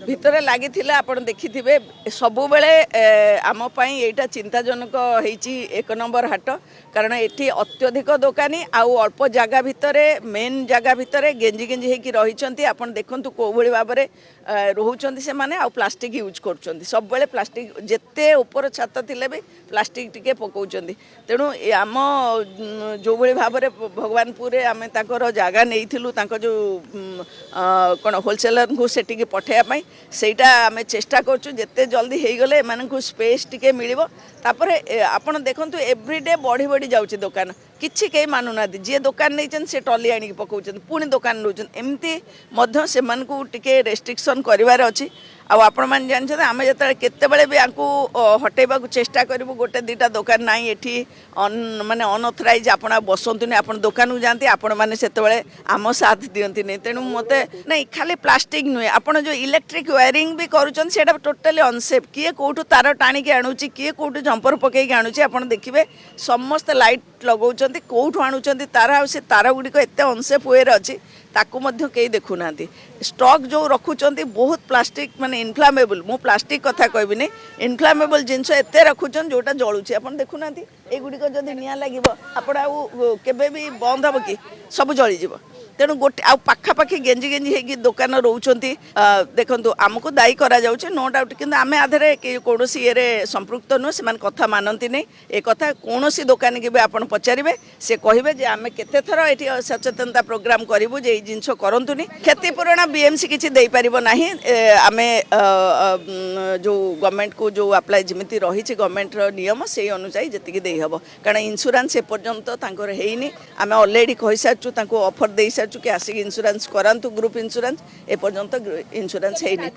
ଭିତରେ ଲାଗିଥିଲା ଆପଣ ଦେଖିଥିବେ ସବୁବେଳେ ଆମ ପାଇଁ ଏଇଟା ଚିନ୍ତାଜନକ ହେଇଛି ଏକ ନମ୍ବର ହାଟ କାରଣ ଏଠି ଅତ୍ୟଧିକ ଦୋକାନୀ ଆଉ ଅଳ୍ପ ଜାଗା ଭିତରେ ମେନ୍ ଜାଗା ଭିତରେ ଗେଞ୍ଜି ଗେଞ୍ଜି ହେଇକି ରହିଛନ୍ତି ଆପଣ ଦେଖନ୍ତୁ କୋଉଭଳି ଭାବରେ ରହୁଛନ୍ତି ସେମାନେ ଆଉ ପ୍ଲାଷ୍ଟିକ ୟୁଜ୍ କରୁଛନ୍ତି ସବୁବେଳେ ପ୍ଲାଷ୍ଟିକ ଯେତେ ଉପର ଛାତ ଥିଲେ ବି ପ୍ଲାଷ୍ଟିକ ଟିକେ ପକାଉଛନ୍ତି ତେଣୁ ଆମ ଯେଉଁଭଳି ଭାବରେ ଭଗବାନପୁରରେ ଆମେ ତାଙ୍କର ଜାଗା ନେଇଥିଲୁ ତାଙ୍କ ଯେଉଁ କ'ଣ ହୋଲସେଲରଙ୍କୁ ସେଠିକି ପଠାଇବା ପାଇଁ ସେଇଟା ଆମେ ଚେଷ୍ଟା କରୁଛୁ ଯେତେ ଜଲ୍ଦି ହେଇଗଲେ ଏମାନଙ୍କୁ ସ୍ପେସ୍ ଟିକେ ମିଳିବ ତାପରେ ଆପଣ ଦେଖନ୍ତୁ ଏଭ୍ରିଡେ ବଢ଼ି ବଢ଼ି ଯାଉଛି ଦୋକାନ କିଛି କେହି ମାନୁନାହାନ୍ତି ଯିଏ ଦୋକାନ ନେଇଛନ୍ତି ସେ ଟଲି ଆଣିକି ପକାଉଛନ୍ତି ପୁଣି ଦୋକାନ ନେଉଛନ୍ତି ଏମିତି ମଧ୍ୟ ସେମାନଙ୍କୁ ଟିକେ ରେଷ୍ଟ୍ରିକ୍ସନ୍ କରିବାର ଅଛି ଆଉ ଆପଣମାନେ ଜାଣିଛନ୍ତି ଆମେ ଯେତେବେଳେ କେତେବେଳେ ବି ଆଙ୍କୁ ହଟେଇବାକୁ ଚେଷ୍ଟା କରିବୁ ଗୋଟେ ଦୁଇଟା ଦୋକାନ ନାହିଁ ଏଠି ମାନେ ଅନଅଥରାଇଜ୍ ଆପଣ ବସନ୍ତୁନି ଆପଣ ଦୋକାନକୁ ଯାଆନ୍ତି ଆପଣମାନେ ସେତେବେଳେ ଆମ ସାଥ ଦିଅନ୍ତିନି ତେଣୁ ମୋତେ ନାଇଁ ଖାଲି ପ୍ଲାଷ୍ଟିକ ନୁହେଁ ଆପଣ ଯେଉଁ ଇଲେକ୍ଟ୍ରିକ୍ ୱାରିଂ ବି କରୁଛନ୍ତି ସେଇଟା ଟୋଟାଲି ଅନସେଫ୍ କିଏ କେଉଁଠୁ ତାର ଟାଣିକି ଆଣୁଛି କିଏ କେଉଁଠୁ ଜମ୍ପର ପକାଇକି ଆଣୁଛି ଆପଣ ଦେଖିବେ ସମସ୍ତେ ଲାଇଟ୍ ଲଗାଉଛନ୍ତି କେଉଁଠୁ ଆଣୁଛନ୍ତି ତାର ଆଉ ସେ ତାର ଗୁଡ଼ିକ ଏତେ ଅନସେଫ୍ ୱେରେ ଅଛି ତାକୁ ମଧ୍ୟ କେହି ଦେଖୁନାହାନ୍ତି ଷ୍ଟକ୍ ଯେଉଁ ରଖୁଛନ୍ତି ବହୁତ ପ୍ଲାଷ୍ଟିକ ମାନେ ଇନଫ୍ଲାମେବୁଲ୍ ମୁଁ ପ୍ଲାଷ୍ଟିକ କଥା କହିବିନି ଇନଫ୍ଲାମେବୁଲ୍ ଜିନିଷ ଏତେ ରଖୁଛନ୍ତି ଯେଉଁଟା ଜଳୁଛି ଆପଣ ଦେଖୁନାହାନ୍ତି ଏଗୁଡ଼ିକ ଯଦି ନିଆଁ ଲାଗିବ ଆପଣ ଆଉ କେବେ ବି ବନ୍ଦ ହେବ କି ସବୁ ଜଳିଯିବ ତେଣୁ ଗୋଟେ ଆଉ ପାଖାପାଖି ଗେଞ୍ଜି ଗେଞ୍ଜି ହେଇକି ଦୋକାନ ରହୁଛନ୍ତି ଦେଖନ୍ତୁ ଆମକୁ ଦାୟୀ କରାଯାଉଛି ନୋ ଡାଉଟ୍ କିନ୍ତୁ ଆମେ ଆଧରେ କୌଣସି ଇଏରେ ସମ୍ପୃକ୍ତ ନୁହେଁ ସେମାନେ କଥା ମାନନ୍ତିନି ଏ କଥା କୌଣସି ଦୋକାନୀକି ବି ଆପଣ ପଚାରିବେ ସେ କହିବେ ଯେ ଆମେ କେତେଥର ଏଠି ସଚେତନତା ପ୍ରୋଗ୍ରାମ କରିବୁ ଯେ ଏଇ ଜିନିଷ କରନ୍ତୁନି କ୍ଷତିପୂରଣ ବିଏମ୍ସି କିଛି ଦେଇପାରିବ ନାହିଁ ଆମେ ଯେଉଁ ଗଭର୍ଣ୍ଣମେଣ୍ଟକୁ ଯେଉଁ ଆପ୍ଲାଏ ଯେମିତି ରହିଛି ଗଭର୍ଣ୍ଣମେଣ୍ଟର ନିୟମ ସେଇ ଅନୁଯାୟୀ ଯେତିକି ଦେଇହେବ କାରଣ ଇନ୍ସୁରାନ୍ସ ଏପର୍ଯ୍ୟନ୍ତ ତାଙ୍କର ହେଇନି ଆମେ ଅଲରେଡ଼ି କହିସାରିଛୁ ତାଙ୍କୁ ଅଫର୍ ଦେଇସାରିଛୁ କି ଆସିକି ଇନ୍ସୁରାନ୍ସ କରାନ୍ତୁ ଗ୍ରୁପ୍ ଇନ୍ସୁରାନ୍ସ ଏପର୍ଯ୍ୟନ୍ତ ଇନ୍ସୁରାନ୍ସ ହେଇନି।